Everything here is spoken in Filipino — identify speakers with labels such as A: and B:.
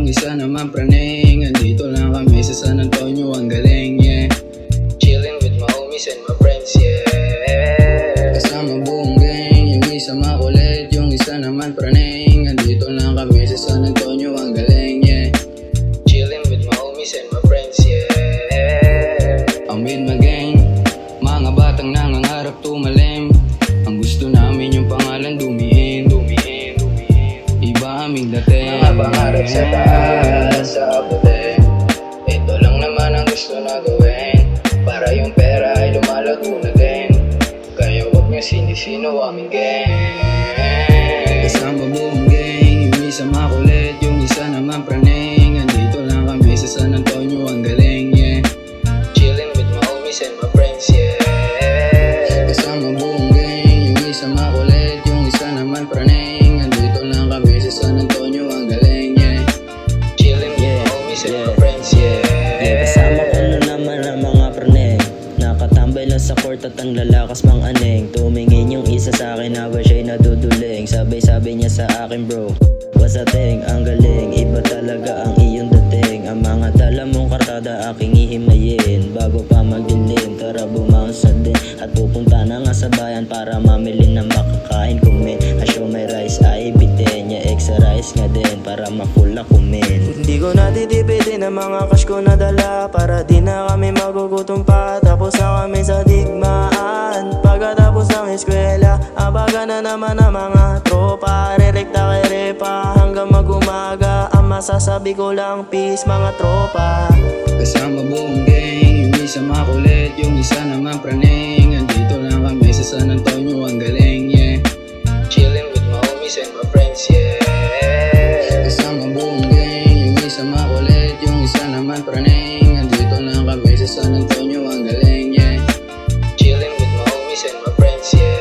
A: yung isa naman praning. Andito lang kami sa San Antonio, ang galing, yeah. Chillin' with my homies and my friends, yeah. Kasama buong gang, yung isa makulit, yung isa naman praning. Andito lang kami sa San Antonio, ang galing, yeah. Chillin' with my homies and my friends, yeah. I'm with my gang, mga batang nangangarap tumalim. Ang gusto namin yung pangalan dumiin, dumiin, dumiin. Iba aming dating, mga pangarap sa taas, sa abutin. Ito lang naman ang gusto na gawin, para yung pera ay lumalago na din. Kaya huwag niyo sinisino aming gang. Kasama buong gang, yung isa makulit, yung isa naman praning. Andito lang kami sa San Antonio, ang galing, yeah. Chillin' with my homies and my friends, yeah. Kasama buong gang, yung isa makulit, yung isa naman praning. Andito lang kami sa San Antonio, ang galing, yeah. Chillin' with my homies and my friends, yeah.
B: Kasama ko na naman ang mga praning. Nakatambay lang sa court at ang lalakas mang aneng. Tumingin yung isa sa akin habang siya'y naduduling. Sabay-sabay niya sa akin, bro, what's a thing? Ang galing, iba talaga ang iyong dating. Ang mga dala mong kartada aking ihimayin. Bago pa magdilim, tara bumounce na din. At pupunta na nga sa bayan para mamili ng makakain kumin. Asyo may rice ay bitin niya, extra rice nga din para ma-full na kumin.
C: Hindi ko natitipidin ang mga cash ko na dala, para di na kami magugutom pa. Tapos na kami sa digmaan, pagkatapos ng eskwela. Abaga na naman ang mga tropa, rerekta kay repa hanggang mag-umaga. Ang masasabi ko lang peace mga tropa.
A: Kasama buong gang, yung isa makulit, yung isa naman praning. Andito lang kami sa San Antonio, ang galing, yeah. Chillin' with my homies and my friends, yeah. Kasama buong gang, yung isa makulit, yung isa naman praning. Andito lang kami sa San Antonio, ang galing, yeah. Chillin' with my homies and my friends, yeah.